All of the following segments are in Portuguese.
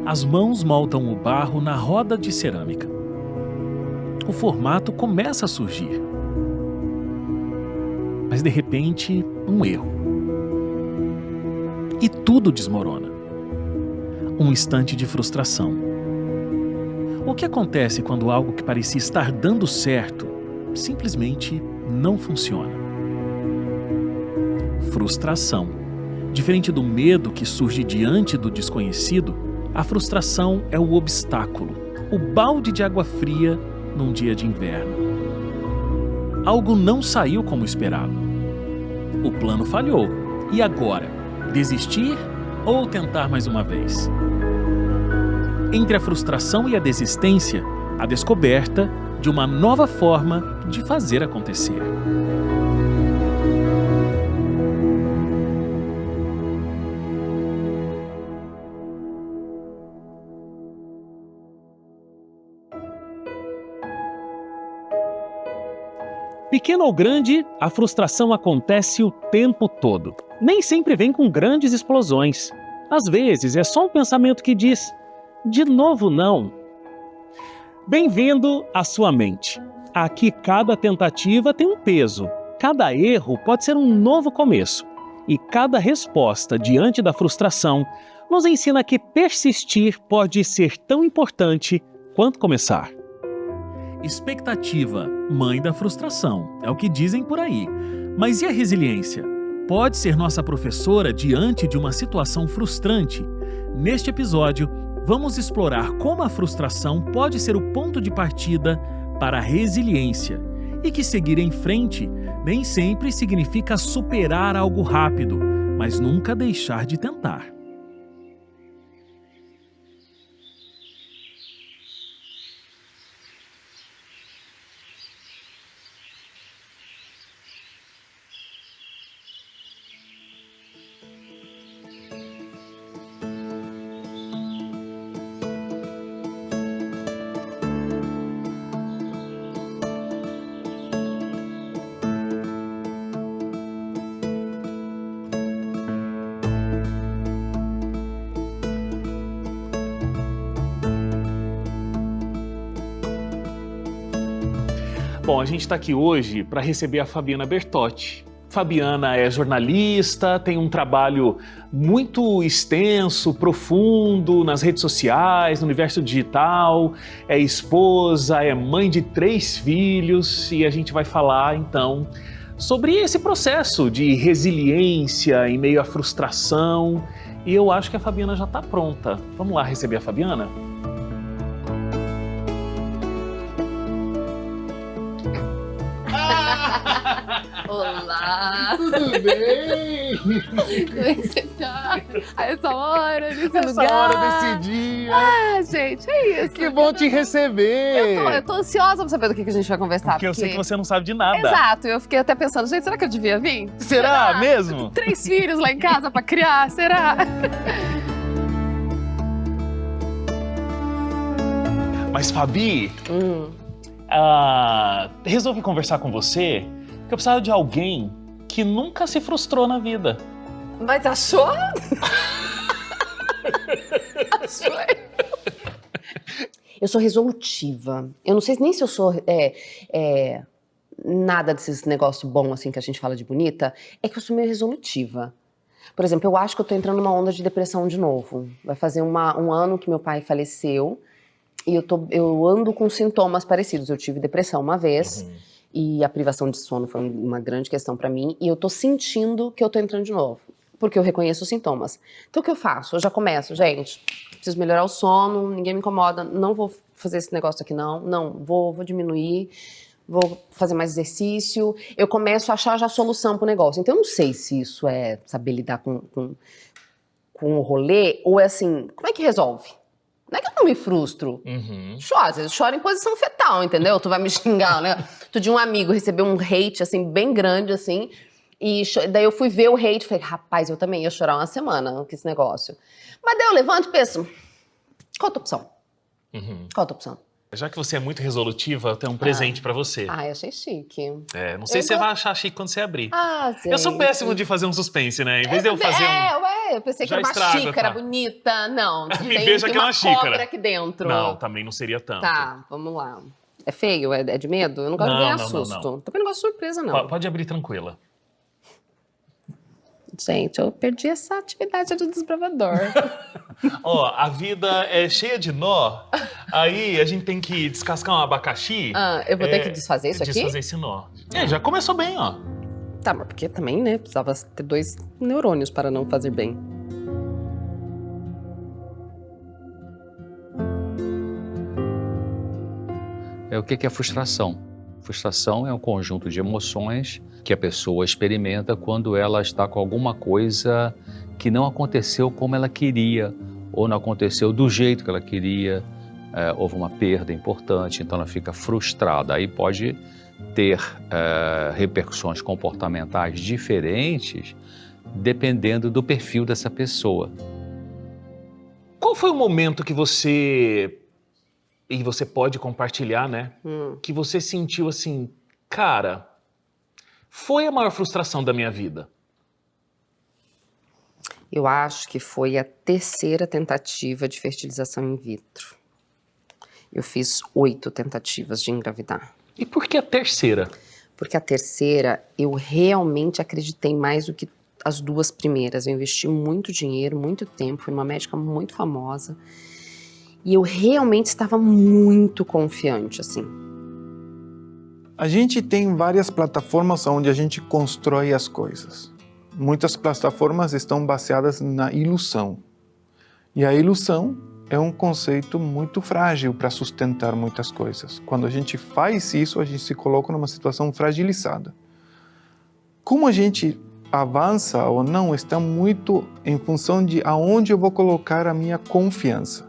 As mãos moldam o barro na roda de cerâmica. O formato começa a surgir. Mas de repente, um erro. E tudo desmorona. Um instante de frustração. O que acontece quando algo que parecia estar dando certo simplesmente não funciona? Frustração. Diferente do medo que surge diante do desconhecido, a frustração é o obstáculo, o balde de água fria num dia de inverno. Algo não saiu como esperado. O plano falhou. E agora? Desistir ou tentar mais uma vez? Entre a frustração e a desistência, a descoberta de uma nova forma de fazer acontecer. Pequeno ou grande, a frustração acontece o tempo todo. Nem sempre vem com grandes explosões. Às vezes é só um pensamento que diz: de novo não. Bem-vindo à sua mente. Aqui cada tentativa tem um peso. Cada erro pode ser um novo começo. E cada resposta diante da frustração nos ensina que persistir pode ser tão importante quanto começar. Expectativa, mãe da frustração, é o que dizem por aí. Mas e a resiliência? Pode ser nossa professora diante de uma situação frustrante? Neste episódio, vamos explorar como a frustração pode ser o ponto de partida para a resiliência e que seguir em frente nem sempre significa superar algo rápido, mas nunca deixar de tentar. Bom, a gente está aqui hoje para receber a Fabiana Bertotti. Fabiana é jornalista, tem um trabalho muito extenso, profundo nas redes sociais, no universo digital, é esposa, é mãe de 3 filhos e a gente vai falar então sobre esse processo de resiliência em meio à frustração e eu acho que a Fabiana já está pronta. Vamos lá receber a Fabiana? Olá! Tudo bem? Como é que você tá? A essa hora, nesse Essa lugar? hora desse dia. Ah, gente, é isso. Que bom te receber. Eu tô ansiosa pra saber do que a gente vai conversar. Porque eu sei que você não sabe de nada. Exato, eu fiquei até pensando, gente, será que eu devia vir? Será mesmo? 3 filhos lá em casa pra criar, será? Mas Fabi, resolvi conversar com você porque eu precisava de alguém que nunca se frustrou na vida. Mas achou? Achou? Eu sou resolutiva. Eu não sei nem se eu sou nada desses negócios bons assim que a gente fala de bonita. É que eu sou meio resolutiva. Por exemplo, eu acho que eu tô entrando numa onda de depressão de novo. Vai fazer um ano que meu pai faleceu e eu ando com sintomas parecidos. Eu tive depressão uma vez e a privação de sono foi uma grande questão pra mim. E eu tô sentindo que eu tô entrando de novo. Porque eu reconheço os sintomas. Então o que eu faço? Eu já começo, gente, preciso melhorar o sono, ninguém me incomoda, não vou fazer esse negócio aqui não, vou diminuir, vou fazer mais exercício. Eu começo a achar já a solução pro negócio. Então eu não sei se isso é saber lidar com o rolê, ou é assim, como é que resolve? Não é que eu não me frustro. Choro, às vezes choro em posição fetal, entendeu? Tu vai me xingar, né? Tu de um amigo recebeu um hate, assim, bem grande, assim, e daí eu fui ver o hate e falei, rapaz, eu também ia chorar uma semana com esse negócio. Mas daí eu levanto e penso, qual a tua opção? Qual a tua opção? Já que você é muito resolutiva, eu tenho um presente pra você. Ai, achei chique. Não sei se você vai achar chique quando você abrir. Ah, gente. Eu sou péssimo de fazer um suspense, né? Em vez de eu fazer ué, eu pensei que Já era uma estraga, xícara tá. bonita. Não, Me veja tem que é uma xícara. cobra aqui dentro. Não, também não seria tanto. Tá, vamos lá. É feio? É de medo? Eu não gosto de ganhar Não, susto. Também não gosto de surpresa, não. Pode abrir tranquila. Gente, eu perdi essa atividade do desbravador. Ó, a vida é cheia de nó, aí a gente tem que descascar um abacaxi. Eu vou ter que desfazer isso aqui? Desfazer esse nó. Já começou bem, ó. Tá, mas porque também, né? Precisava ter 2 neurônios para não fazer bem. O que é frustração? Frustração é um conjunto de emoções que a pessoa experimenta quando ela está com alguma coisa que não aconteceu como ela queria, ou não aconteceu do jeito que ela queria, houve uma perda importante, então ela fica frustrada. Aí pode ter repercussões comportamentais diferentes dependendo do perfil dessa pessoa. Qual foi o momento que você, e você pode compartilhar, né, que você sentiu assim, cara, foi a maior frustração da minha vida? Eu acho que foi a 3ª tentativa de fertilização in vitro. Eu fiz 8 tentativas de engravidar. E por que a 3ª? Porque a 3ª, eu realmente acreditei mais do que as 2 primeiras. Eu investi muito dinheiro, muito tempo, fui uma médica muito famosa. E eu realmente estava muito confiante, assim. A gente tem várias plataformas onde a gente constrói as coisas. Muitas plataformas estão baseadas na ilusão. E a ilusão é um conceito muito frágil para sustentar muitas coisas. Quando a gente faz isso, a gente se coloca numa situação fragilizada. Como a gente avança ou não está muito em função de aonde eu vou colocar a minha confiança.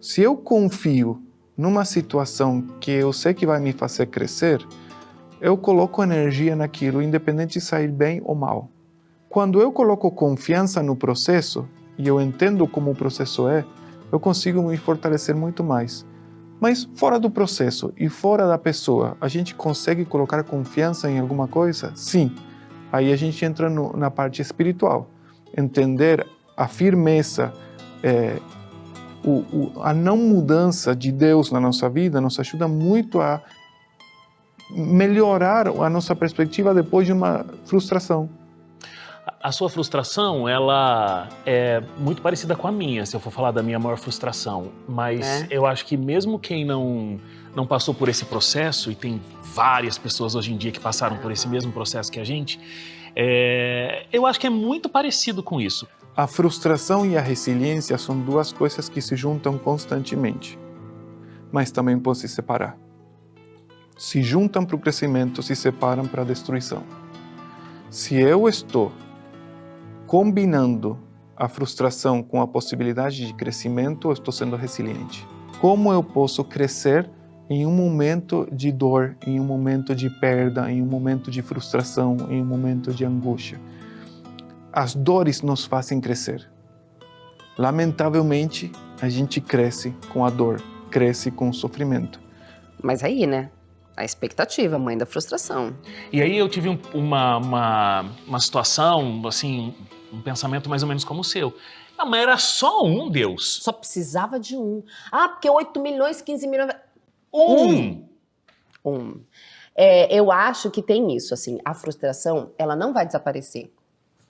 Se eu confio numa situação que eu sei que vai me fazer crescer, eu coloco energia naquilo, independente de sair bem ou mal. Quando eu coloco confiança no processo, e eu entendo como o processo é, eu consigo me fortalecer muito mais. Mas fora do processo e fora da pessoa, a gente consegue colocar confiança em alguma coisa? Sim. Aí a gente entra na parte espiritual. Entender a firmeza, a não mudança de Deus na nossa vida nos ajuda muito a melhorar a nossa perspectiva depois de uma frustração. A sua frustração, ela é muito parecida com a minha, se eu for falar da minha maior frustração. Mas eu acho que mesmo quem não passou por esse processo, e tem várias pessoas hoje em dia que passaram por esse mesmo processo que a gente, eu acho que é muito parecido com isso. A frustração e a resiliência são 2 coisas que se juntam constantemente, mas também podem se separar. Se juntam para o crescimento, se separam para a destruição. Se eu estou combinando a frustração com a possibilidade de crescimento, eu estou sendo resiliente. Como eu posso crescer em um momento de dor, em um momento de perda, em um momento de frustração, em um momento de angústia? As dores nos fazem crescer. Lamentavelmente, a gente cresce com a dor, cresce com o sofrimento. Mas aí, né? A expectativa, mãe da frustração. E aí eu tive uma situação, assim, um pensamento mais ou menos como o seu. Ah, mas era só um Deus. Só precisava de um. Ah, porque 8 milhões, 15 milhões... Um. Eu acho que tem isso, assim, a frustração, ela não vai desaparecer.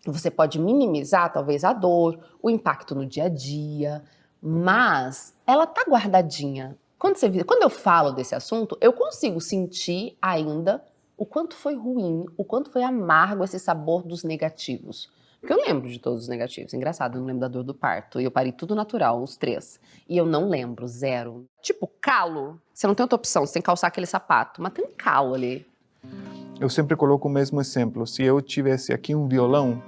Você pode minimizar, talvez, a dor, o impacto no dia a dia, mas ela tá guardadinha. Quando eu falo desse assunto, eu consigo sentir ainda o quanto foi ruim, o quanto foi amargo esse sabor dos negativos. Porque eu lembro de todos os negativos. Engraçado, eu não lembro da dor do parto. E eu parei tudo natural, os 3. E eu não lembro, 0. Tipo, calo. Você não tem outra opção, você tem que calçar aquele sapato. Mas tem um calo ali. Eu sempre coloco o mesmo exemplo. Se eu tivesse aqui um violão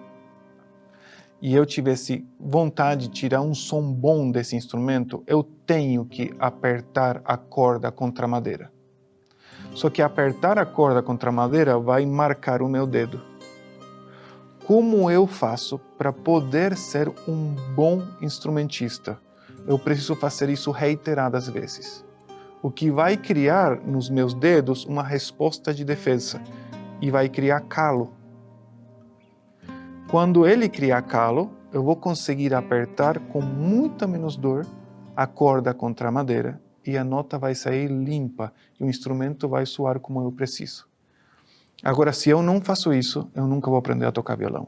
e eu tivesse vontade de tirar um som bom desse instrumento, eu tenho que apertar a corda contra a madeira. Só que apertar a corda contra a madeira vai marcar o meu dedo. Como eu faço para poder ser um bom instrumentista? Eu preciso fazer isso reiteradas vezes. O que vai criar nos meus dedos uma resposta de defesa e vai criar calo. Quando ele criar calo, eu vou conseguir apertar com muita menos dor a corda contra a madeira e a nota vai sair limpa e o instrumento vai soar como eu preciso. Agora, se eu não faço isso, eu nunca vou aprender a tocar violão.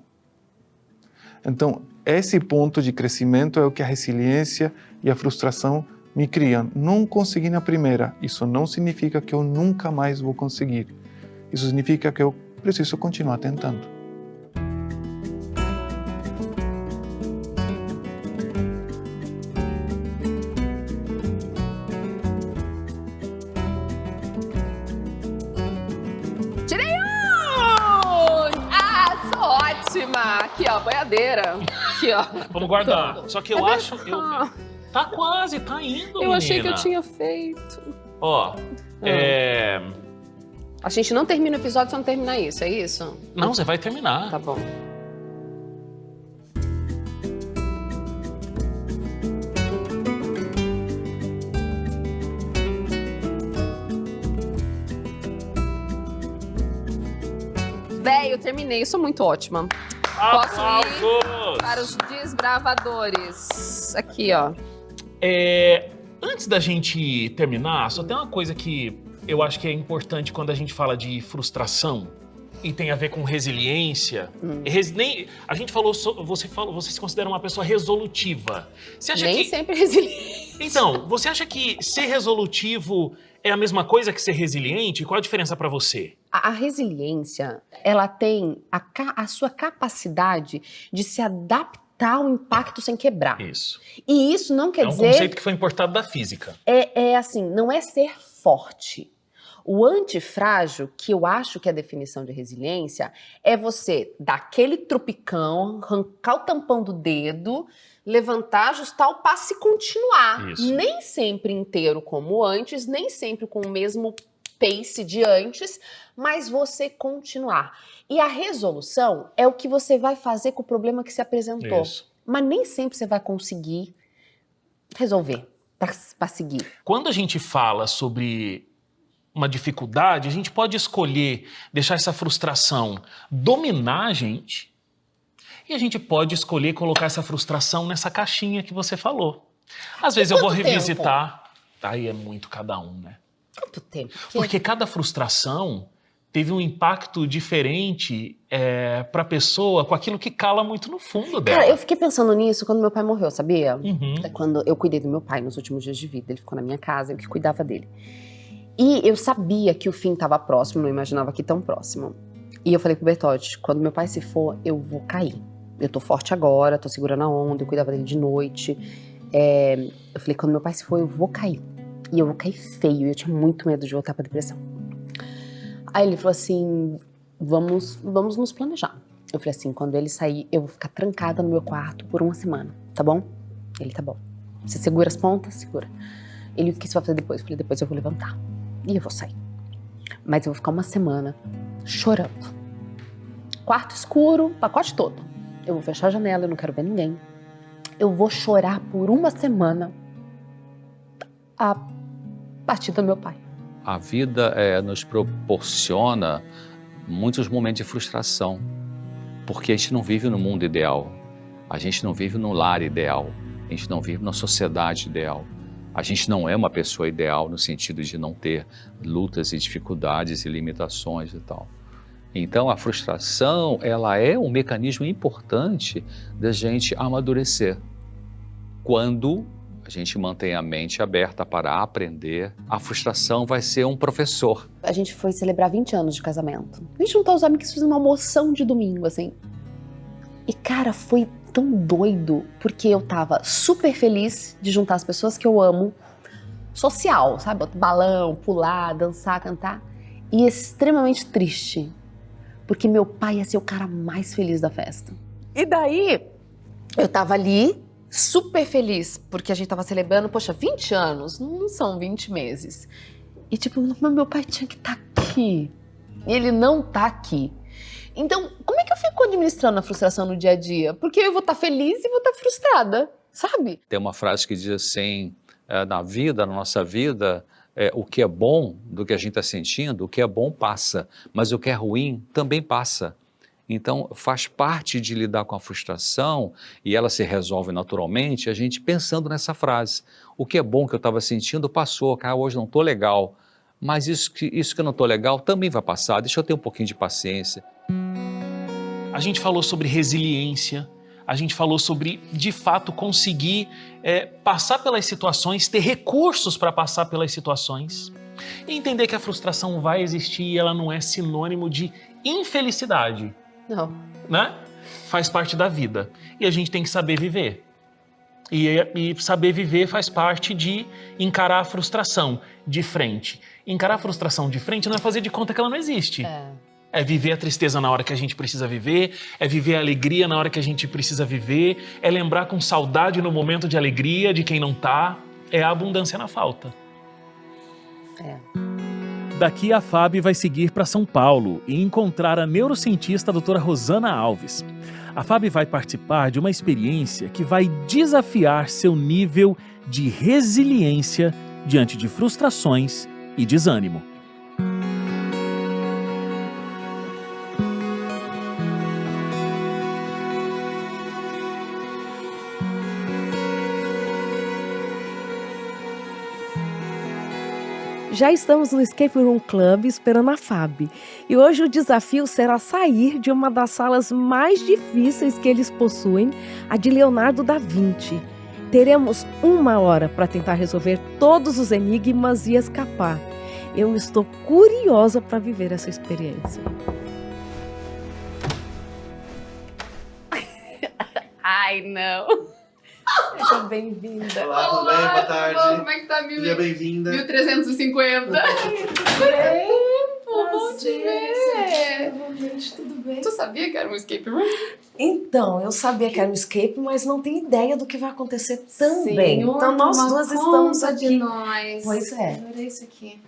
Então, esse ponto de crescimento é o que a resiliência e a frustração me criam. Não consegui na primeira, isso não significa que eu nunca mais vou conseguir. Isso significa que eu preciso continuar tentando. Tirei um! Ah, sou ótima! Aqui, ó, boiadeira. Aqui, ó. Vamos guardar. Só que eu acho... Tá quase, tá indo, menina. Eu achei que eu tinha feito. Ó, A gente não termina o episódio se não terminar isso, é isso? Não, você vai terminar. Tá bom. Véi, eu terminei, eu sou muito ótima. Posso ir para os desbravadores. Aqui, ó. Antes da gente terminar, só tem uma coisa que eu acho que é importante quando a gente fala de frustração e tem a ver com resiliência. A gente falou, você se considera uma pessoa resolutiva. Você acha Nem que... sempre resiliente. Então, você acha que ser resolutivo é a mesma coisa que ser resiliente? Qual a diferença para você? A resiliência, ela tem a sua capacidade de se adaptar ao impacto sem quebrar. Isso. E isso não quer É um dizer... conceito que foi importado da física. É assim, não é ser forte. O antifrágil, que eu acho que é a definição de resiliência, é você dar aquele trupicão, arrancar o tampão do dedo, levantar, ajustar o passo e continuar. Isso. Nem sempre inteiro como antes, nem sempre com o mesmo pace de antes, mas você continuar. E a resolução é o que você vai fazer com o problema que se apresentou. Isso. Mas nem sempre você vai conseguir resolver para seguir. Quando a gente fala sobre uma dificuldade, a gente pode escolher deixar essa frustração dominar a gente e a gente pode escolher colocar essa frustração nessa caixinha que você falou. Às vezes eu vou revisitar, aí é muito cada um, né? Quanto tempo? Porque cada frustração teve um impacto diferente para a pessoa com aquilo que cala muito no fundo dela. Cara, eu fiquei pensando nisso quando meu pai morreu, sabia? Uhum. Quando eu cuidei do meu pai nos últimos dias de vida, ele ficou na minha casa, eu que cuidava dele. E eu sabia que o fim estava próximo, não imaginava que tão próximo. E eu falei pro Bertotti, quando meu pai se for, eu vou cair. Eu tô forte agora, tô segurando a onda, eu cuidava dele de noite. Eu falei, quando meu pai se for, eu vou cair. E eu vou cair feio, e eu tinha muito medo de voltar pra depressão. Aí ele falou assim, vamos nos planejar. Eu falei assim, quando ele sair, eu vou ficar trancada no meu quarto por uma semana, tá bom? Ele, tá bom. Você segura as pontas? Segura. Ele, o que você vai fazer depois? Eu falei, depois eu vou levantar. E eu vou sair. Mas eu vou ficar uma semana chorando. Quarto escuro, pacote todo. Eu vou fechar a janela, eu não quero ver ninguém. Eu vou chorar por uma semana a partida do meu pai. A vida nos proporciona muitos momentos de frustração, porque a gente não vive no mundo ideal, a gente não vive no lar ideal, a gente não vive na sociedade ideal. A gente não é uma pessoa ideal no sentido de não ter lutas e dificuldades e limitações e tal. Então a frustração, ela é um mecanismo importante da gente amadurecer. Quando a gente mantém a mente aberta para aprender, a frustração vai ser um professor. A gente foi celebrar 20 anos de casamento. A gente juntou os amigos e fez uma moção de domingo, assim. E, cara, foi tão doido, porque eu tava super feliz de juntar as pessoas que eu amo, social, sabe? Balão, pular, dançar, cantar. E extremamente triste, porque meu pai ia ser o cara mais feliz da festa. E daí, eu tava ali, super feliz, porque a gente tava celebrando, poxa, 20 anos, não são 20 meses. E tipo, meu pai tinha que estar aqui, e ele não tá aqui. Então, como é que eu fico administrando a frustração no dia a dia? Porque eu vou estar feliz e vou estar frustrada, sabe? Tem uma frase que diz assim, na nossa vida, o que é bom do que a gente está sentindo, o que é bom passa, mas o que é ruim também passa. Então, faz parte de lidar com a frustração, e ela se resolve naturalmente, a gente pensando nessa frase. O que é bom que eu estava sentindo passou, cara, hoje não estou legal, mas isso que eu não estou legal também vai passar, deixa eu ter um pouquinho de paciência. A gente falou sobre resiliência, a gente falou sobre, de fato, conseguir passar pelas situações, ter recursos para passar pelas situações, e entender que a frustração vai existir e ela não é sinônimo de infelicidade. Não. Né? Faz parte da vida. E a gente tem que saber viver. E saber viver faz parte de encarar a frustração de frente. Encarar a frustração de frente não é fazer de conta que ela não existe. É viver a tristeza na hora que a gente precisa viver, é viver a alegria na hora que a gente precisa viver, é lembrar com saudade no momento de alegria de quem não tá, é a abundância na falta. Daqui a Fábio vai seguir para São Paulo e encontrar a neurocientista doutora Rosana Alves. A Fábio vai participar de uma experiência que vai desafiar seu nível de resiliência diante de frustrações e desânimo. Já estamos no Escape Room Club esperando a Fábio. E hoje o desafio será sair de uma das salas mais difíceis que eles possuem, a de Leonardo da Vinci. Teremos 1 hora para tentar resolver todos os enigmas e escapar. Eu estou curiosa para viver essa experiência. Ai, não. Seja bem-vinda. Olá, tudo bem? Boa tarde. Tudo bom? Como é que tá, Seja bem-vinda. 1350. Bom te ver. Gente, tudo bem? Tu sabia que era um escape room? Então, eu sabia que era um escape, mas não tenho ideia do que vai acontecer também. Sim, Então, nós duas estamos aqui. de nós. Pois é. Adorei isso aqui.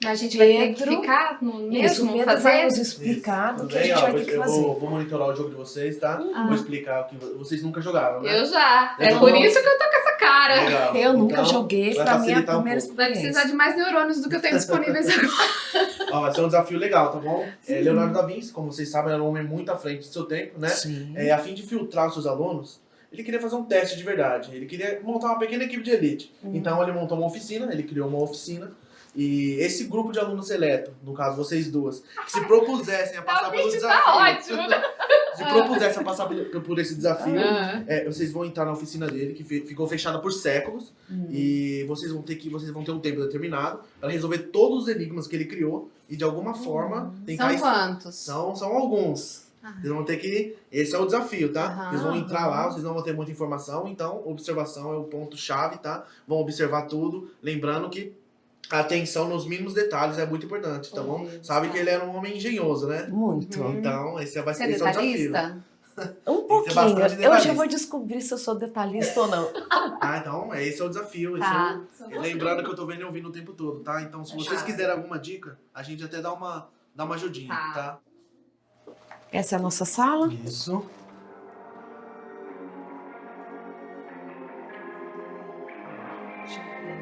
A gente vai ter que Pedro, ficar no Isso, o mesmo, Pedro vai fazer? nos explicar do Tudo que a bem? gente Ó, vai ter que eu fazer. vou monitorar o jogo de vocês, tá? Vou explicar o que vocês nunca jogaram, né? Eu já. É Então, por isso que eu tô com essa cara. Legal. Eu nunca Então, joguei, vai pra mim é a facilitar um primeira pouco. Vai precisar de mais neurônios do que eu tenho disponíveis agora. Ó, vai ser um desafio legal, tá bom? Leonardo da Vinci, como vocês sabem, era um homem muito à frente do seu tempo, né? Sim. A fim de filtrar os seus alunos, ele queria fazer um teste de verdade. Ele queria montar uma pequena equipe de elite. Então ele montou uma oficina, ele criou uma oficina. E esse grupo de alunos seleto, no caso vocês duas, que se propusessem a passar pelo desafio. Tá ótimo, né? Se propusessem a passar por esse desafio, Ah. vocês vão entrar na oficina dele, que ficou fechada por séculos, e vocês vão ter um tempo determinado para resolver todos os enigmas que ele criou e de alguma forma tentar. São quantos? São alguns. Vocês vão ter que. Esse é o desafio, tá? Aham, Vocês vão entrar lá, vocês não vão ter muita informação, então observação é o ponto-chave, tá? Vão observar tudo, lembrando que a atenção nos mínimos detalhes é muito importante, tá bom? Sabe que ele era um homem engenhoso, né? Muito. Então, esse vai Você ser é o desafio. detalhista? Um pouquinho. bastante Eu já detalhista. vou descobrir se eu sou detalhista ou não. Ah, então, esse é o desafio. Tá. Lembrando que eu tô vendo e ouvindo o tempo todo, tá? Então, se vocês quiserem alguma dica, a gente até dá uma ajudinha, tá? Essa é a nossa sala. Isso.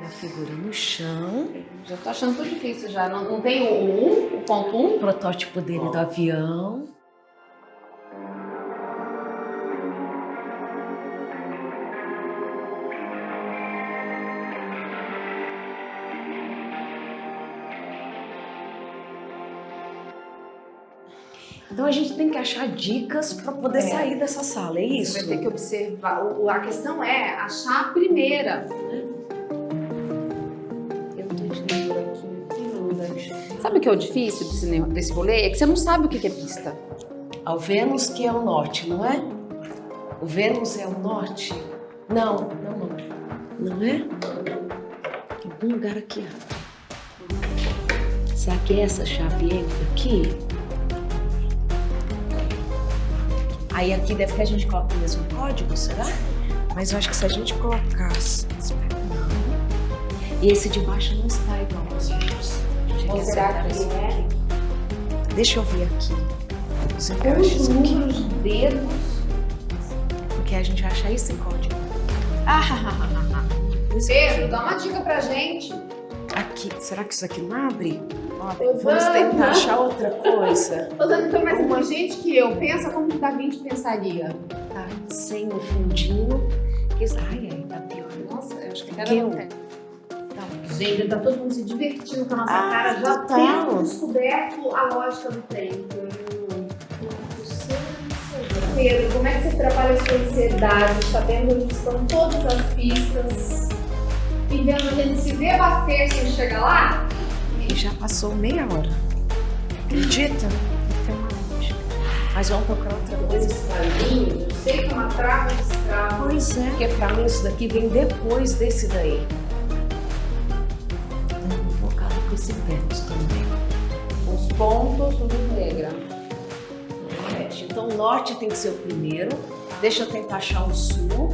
A figura no chão. Já tô achando tudo difícil já. Não tem o ponto 1? O protótipo dele do avião. Então a gente tem que achar dicas para poder sair dessa sala, é isso? Você vai ter que observar. A questão é achar a primeira. Eu tô de livro aqui. Sabe o que é o difícil desse rolê? É que você não sabe o que é pista. Ao Vênus, que é o norte, não é? O Vênus é o norte? Não, não é? Tem algum lugar aqui, ó. Será que essa chave entra aqui? Aí aqui deve que a gente coloca o mesmo código, será? Mas eu acho que se a gente colocasse... Espera, não. E esse de baixo não está igual aos outros. Ou será que é? Deixa eu ver aqui. Os Os encaixes aqui. números de dedos. Porque a gente vai achar esse código. Esse Pedro, código. dá uma dica pra gente. Aqui. Será que isso aqui não abre? Vamos tentar achar outra coisa. Rosana, então, mais inteligente que eu. Pensa como que Da Vinci pensaria. Tá, sem o fundinho. Ai, tá pior. Nossa, eu acho que Que eu- Gente, tá todo mundo se divertindo com a nossa cara. Já total. temos descoberto a lógica do trem. Pedro, como é que você trabalha a sua ansiedade, sabendo onde estão todas as pistas e vendo a gente se debater sem chegar lá? E já passou meia hora. Acredita? Tem uma lógica. Mas vamos procurar outra coisa. Esse caminho, eu sei que é uma trava de escravo. Pois é. Porque pra mim isso daqui vem depois desse daí. Eu vou colocar com esse vento também. Os pontos luz negra. Então o norte tem que ser o primeiro. Deixa eu tentar achar o sul.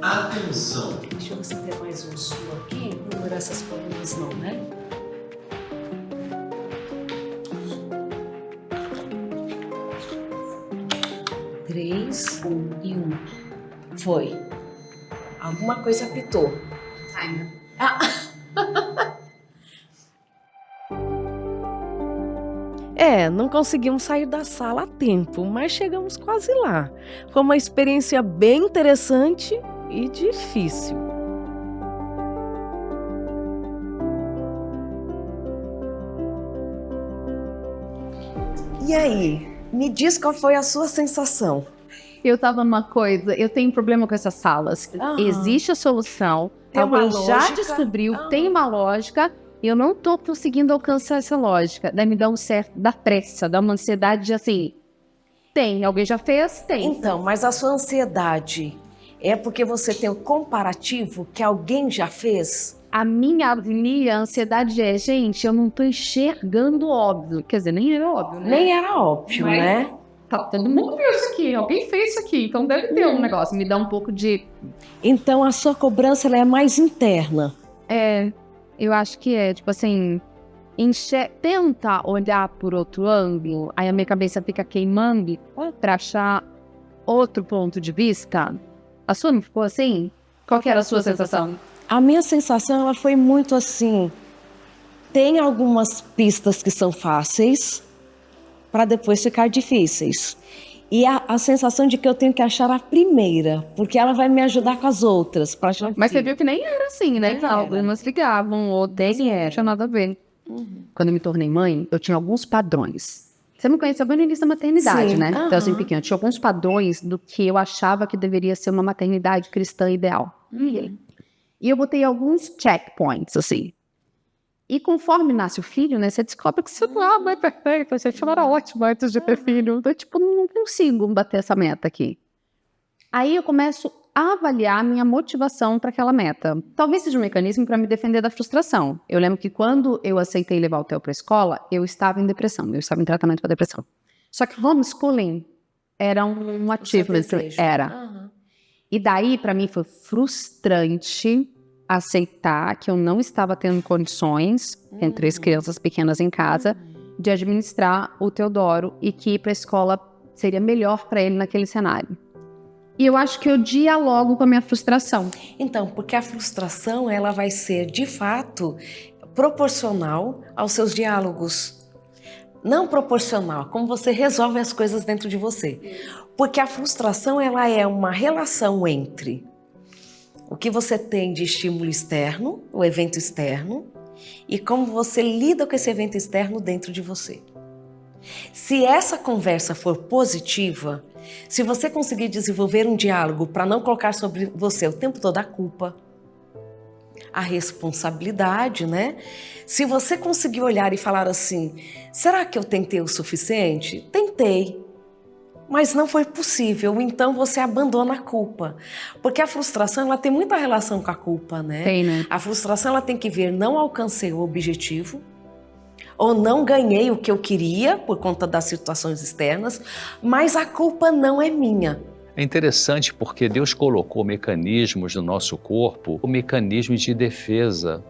Atenção! Deixa eu ver se tem mais um sul aqui. Não numerar essas colunas não, né? Três, e 1. Foi. Alguma coisa apitou. Timer. Não conseguimos sair da sala a tempo, mas chegamos quase lá. Foi uma experiência bem interessante e difícil. E aí? Me diz qual foi a sua sensação. Eu tava numa coisa, eu tenho problema com essas salas. Aham. Existe a solução, Tem uma alguém já lógica. descobriu, Aham. tem uma lógica, e eu não tô conseguindo alcançar essa lógica. Daí me dá um certo, dá pressa, dá uma ansiedade de assim, tem, alguém já fez? Tem. Então, mas a sua ansiedade é porque você tem o comparativo que alguém já fez? A minha ansiedade é, gente, eu não tô enxergando óbvio. Quer dizer, nem era óbvio, né? Nem era óbvio, Mas- né? Tá, todo mundo viu isso aqui, alguém fez isso aqui, então deve ter um negócio. Me dá um pouco de... Então a sua cobrança ela é mais interna. Eu acho que é, tipo assim, tenta olhar por outro ângulo, aí a minha cabeça fica queimando pra achar outro ponto de vista. A sua não ficou assim? Qual que era a sua sensação? A minha sensação ela foi muito assim. Tem algumas pistas que são fáceis para depois ficar difíceis. E a sensação de que eu tenho que achar a primeira, porque ela vai me ajudar com as outras. Pra achar Mas você viu que nem era assim, né? Nem era. Algumas ligavam, outras não tinha nada a ver. Quando eu me tornei mãe, eu tinha alguns padrões. Você me conheceu bem no início da maternidade, Sim, né? Então, assim, aham. pequeno. Tinha alguns padrões do que eu achava que deveria ser uma maternidade cristã ideal. E eu botei alguns checkpoints, assim. E conforme nasce o filho, né? Você descobre que você não é perfeita. Você era ótima antes de ter filho. Então, tipo, não consigo bater essa meta aqui. Aí eu começo a avaliar a minha motivação para aquela meta. Talvez seja um mecanismo para me defender da frustração. Eu lembro que quando eu aceitei levar o Theo para a escola, eu estava em depressão. Eu estava em tratamento para depressão. Só que homeschooling era um achievement. desejo. Era. Aham. E daí, para mim, foi frustrante aceitar que eu não estava tendo condições, com 3 crianças pequenas em casa, de administrar o Teodoro e que ir para a escola seria melhor para ele naquele cenário. E eu acho que eu dialogo com a minha frustração. Então, porque a frustração ela vai ser, de fato, proporcional aos seus diálogos. Não proporcional, como você resolve as coisas dentro de você. Porque a frustração ela é uma relação entre o que você tem de estímulo externo, o evento externo, e como você lida com esse evento externo dentro de você. Se essa conversa for positiva, se você conseguir desenvolver um diálogo para não colocar sobre você o tempo todo a culpa, a responsabilidade, né? Se você conseguir olhar e falar assim, será que eu tentei o suficiente? Tentei, mas não foi possível, então você abandona a culpa. Porque a frustração, ela tem muita relação com a culpa, né? Tem, né? A frustração, ela tem que ver, não alcancei o objetivo, ou não ganhei o que eu queria por conta das situações externas, mas a culpa não é minha. É interessante porque Deus colocou mecanismos no nosso corpo, mecanismos de defesa,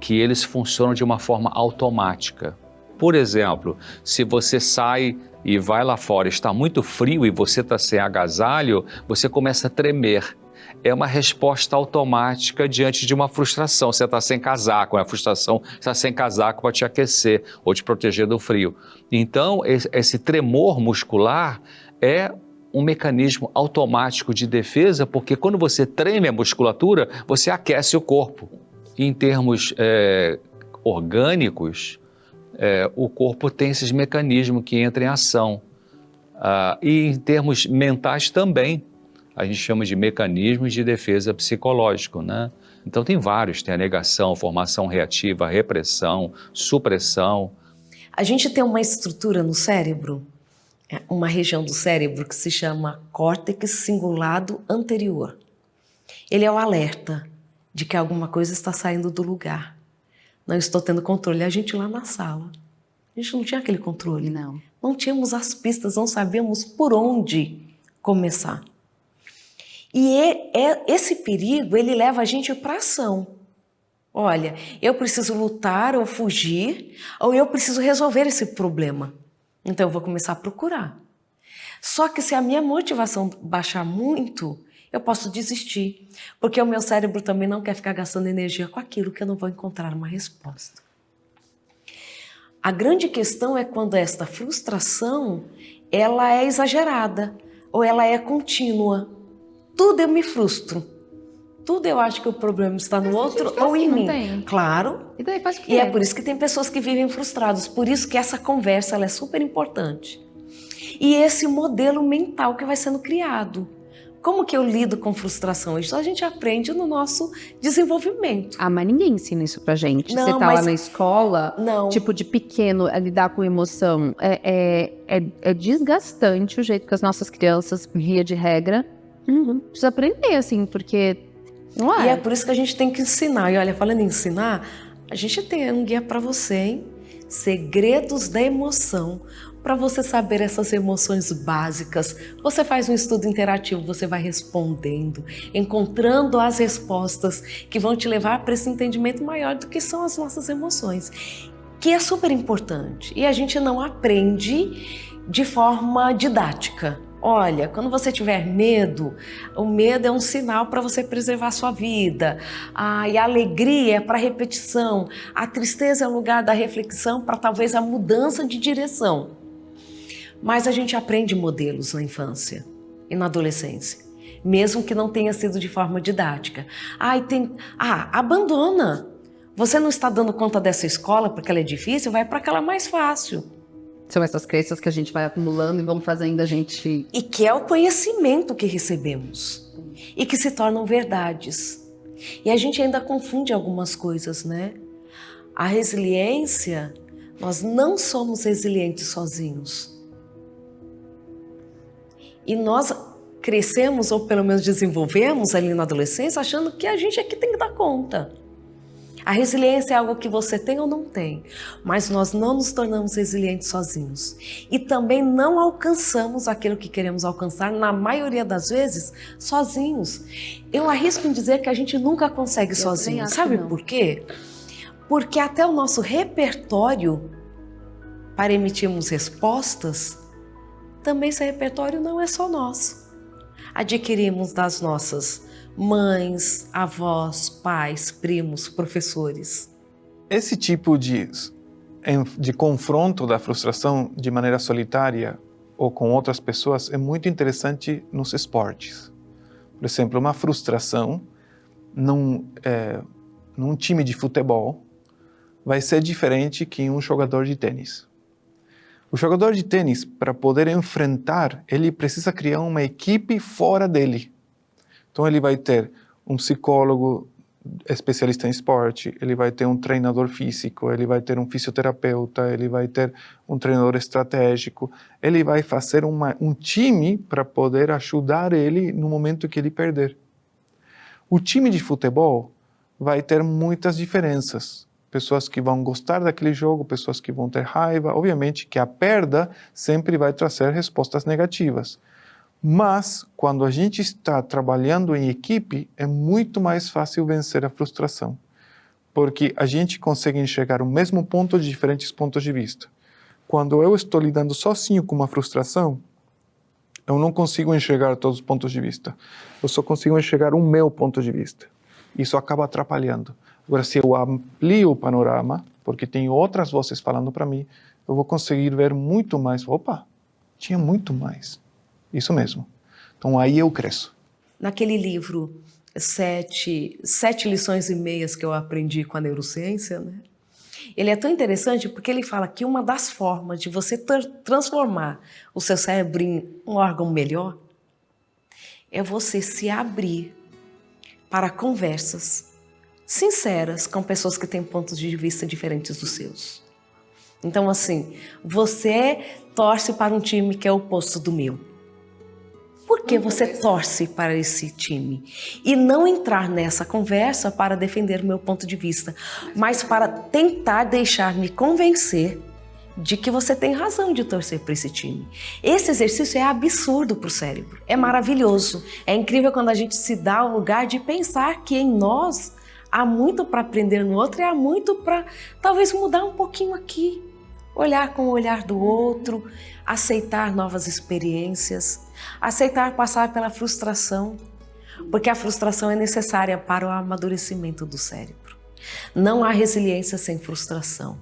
que eles funcionam de uma forma automática. Por exemplo, se você sai e vai lá fora, está muito frio e você está sem agasalho, você começa a tremer. é uma resposta automática diante de uma frustração. Você está sem casaco, a frustração está sem casaco para te aquecer ou te proteger do frio. Então, esse tremor muscular é um mecanismo automático de defesa, porque quando você treme a musculatura, você aquece o corpo. Em termos orgânicos, o corpo tem esses mecanismos que entram em ação. E em termos mentais também, a gente chama de mecanismos de defesa psicológico, né? Então tem vários, tem a negação, formação reativa, repressão, supressão. A gente tem uma estrutura no cérebro, uma região do cérebro que se chama córtex cingulado anterior. Ele é o alerta de que alguma coisa está saindo do lugar. Não estou tendo controle. A gente lá na sala, a gente não tinha aquele controle. Não tínhamos as pistas, não sabíamos por onde começar. E esse perigo, ele leva a gente para ação. Olha, eu preciso lutar ou fugir, ou eu preciso resolver esse problema. Então eu vou começar a procurar. Só que se a minha motivação baixar muito, eu posso desistir, porque o meu cérebro também não quer ficar gastando energia com aquilo que eu não vou encontrar uma resposta. A grande questão é quando esta frustração, ela é exagerada, ou ela é contínua. Tudo eu me frustro. Tudo eu acho que o problema está no outro ou em mim. Claro. E daí faz o quê? E é por isso que tem pessoas que vivem frustradas. Por isso que essa conversa ela é super importante. E esse modelo mental que vai sendo criado. Como que eu lido com frustração? Isso a gente aprende no nosso desenvolvimento. Mas ninguém ensina isso pra gente. Não, você tá lá na escola, não. tipo, de pequeno, a lidar com emoção. É desgastante o jeito que as nossas crianças, via de regra, precisa aprender, assim, porque não é. E é por isso que a gente tem que ensinar. E olha, falando em ensinar, a gente tem um guia pra você, hein? Segredos da emoção. Para você saber essas emoções básicas, você faz um estudo interativo, você vai respondendo, encontrando as respostas que vão te levar para esse entendimento maior do que são as nossas emoções, que é super importante. E a gente não aprende de forma didática. Olha, quando você tiver medo, o medo é um sinal para você preservar a sua vida. E a alegria é para repetição. A tristeza é o lugar da reflexão para talvez a mudança de direção. Mas a gente aprende modelos na infância e na adolescência, mesmo que não tenha sido de forma didática. Abandona. Você não está dando conta dessa escola porque ela é difícil, vai para aquela mais fácil. São essas crenças que a gente vai acumulando e vão fazendo a gente... E que é o conhecimento que recebemos e que se tornam verdades. E a gente ainda confunde algumas coisas, né? A resiliência, nós não somos resilientes sozinhos. E nós crescemos, ou pelo menos desenvolvemos ali na adolescência, achando que a gente aqui tem que dar conta. A resiliência é algo que você tem ou não tem, mas nós não nos tornamos resilientes sozinhos. E também não alcançamos aquilo que queremos alcançar, na maioria das vezes, sozinhos. Eu arrisco em dizer que a gente nunca consegue sozinho. Sabe por quê? Porque até o nosso repertório para emitirmos respostas, também esse repertório não é só nosso. Adquirimos das nossas mães, avós, pais, primos, professores. Esse tipo de confronto da frustração de maneira solitária ou com outras pessoas é muito interessante nos esportes. Por exemplo, uma frustração num time de futebol vai ser diferente que em um jogador de tênis. O jogador de tênis, para poder enfrentar, ele precisa criar uma equipe fora dele. Então ele vai ter um psicólogo especialista em esporte, ele vai ter um treinador físico, ele vai ter um fisioterapeuta, ele vai ter um treinador estratégico, ele vai fazer um time para poder ajudar ele no momento que ele perder. O time de futebol vai ter muitas diferenças. Pessoas que vão gostar daquele jogo, pessoas que vão ter raiva. Obviamente que a perda sempre vai trazer respostas negativas. Mas, quando a gente está trabalhando em equipe, é muito mais fácil vencer a frustração. Porque a gente consegue enxergar o mesmo ponto de diferentes pontos de vista. Quando eu estou lidando sozinho com uma frustração, Eu não consigo enxergar todos os pontos de vista. Eu só consigo enxergar o meu ponto de vista. Isso acaba atrapalhando. Agora, se eu amplio o panorama, porque tem outras vozes falando para mim, eu vou conseguir ver muito mais. Opa, tinha muito mais. Isso mesmo. Então, aí eu cresço. Naquele livro, sete lições e meias que eu aprendi com a neurociência, né? Ele é tão interessante porque ele fala que uma das formas de você transformar o seu cérebro em um órgão melhor é você se abrir para conversas sinceras com pessoas que têm pontos de vista diferentes dos seus. Então, assim, você torce para um time que é o oposto do meu. Por que você torce para esse time? E não entrar nessa conversa para defender o meu ponto de vista, mas para tentar deixar-me convencer de que você tem razão de torcer para esse time. Esse exercício é absurdo para o cérebro, é maravilhoso. É incrível quando a gente se dá o lugar de pensar que em nós há muito para aprender no outro e há muito para talvez mudar um pouquinho aqui. Olhar com o olhar do outro, aceitar novas experiências, aceitar passar pela frustração, porque a frustração é necessária para o amadurecimento do cérebro. Não há resiliência sem frustração.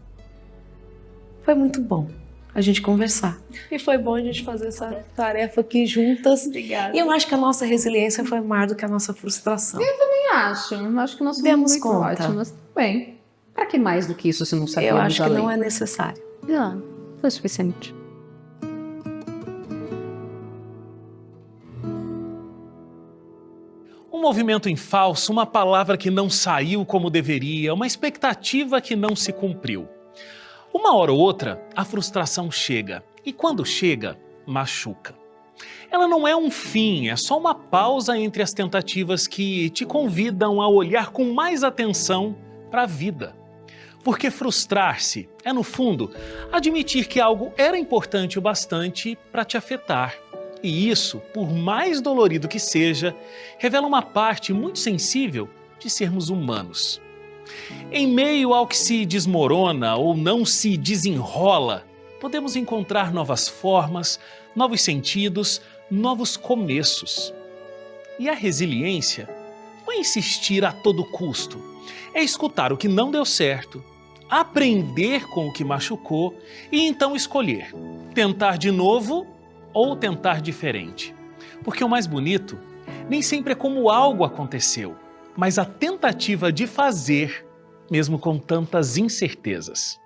Foi muito bom a gente conversar. E foi bom a gente fazer essa tarefa aqui juntas. Obrigada. E eu acho que a nossa resiliência foi maior do que a nossa frustração. Acho que nós somos Demos muito conta. ótimas. Bem, para que mais do que isso se não Eu sabemos acho que além? não é necessário. Não, foi suficiente. Um movimento em falso, uma palavra que não saiu como deveria, uma expectativa que não se cumpriu. Uma hora ou outra, a frustração chega, e quando chega, machuca. Ela não é um fim, é só uma pausa entre as tentativas que te convidam a olhar com mais atenção para a vida. Porque frustrar-se é, no fundo, admitir que algo era importante o bastante para te afetar. E isso, por mais dolorido que seja, revela uma parte muito sensível de sermos humanos. Em meio ao que se desmorona ou não se desenrola, podemos encontrar novas formas, novos sentidos, novos começos. E a resiliência não é insistir a todo custo, é escutar o que não deu certo, aprender com o que machucou e então escolher, tentar de novo ou tentar diferente. Porque o mais bonito nem sempre é como algo aconteceu, mas a tentativa de fazer, mesmo com tantas incertezas.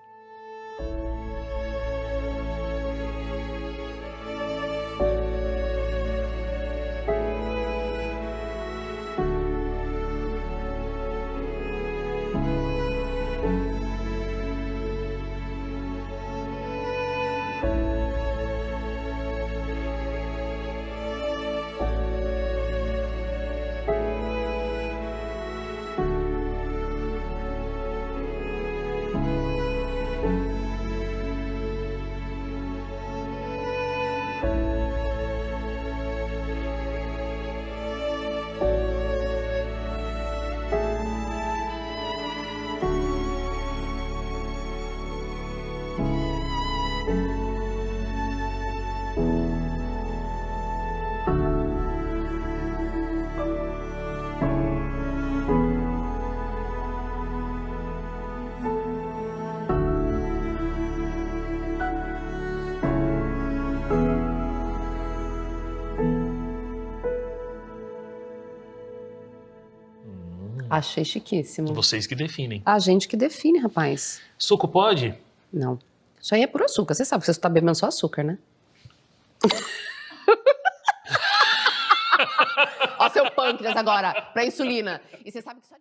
Achei chiquíssimo. Vocês que definem. A gente que define, rapaz. Suco pode? Não. Isso aí é puro açúcar. Você sabe que você está bebendo só açúcar, né? Ó seu pâncreas agora, pra insulina. E você sabe que só...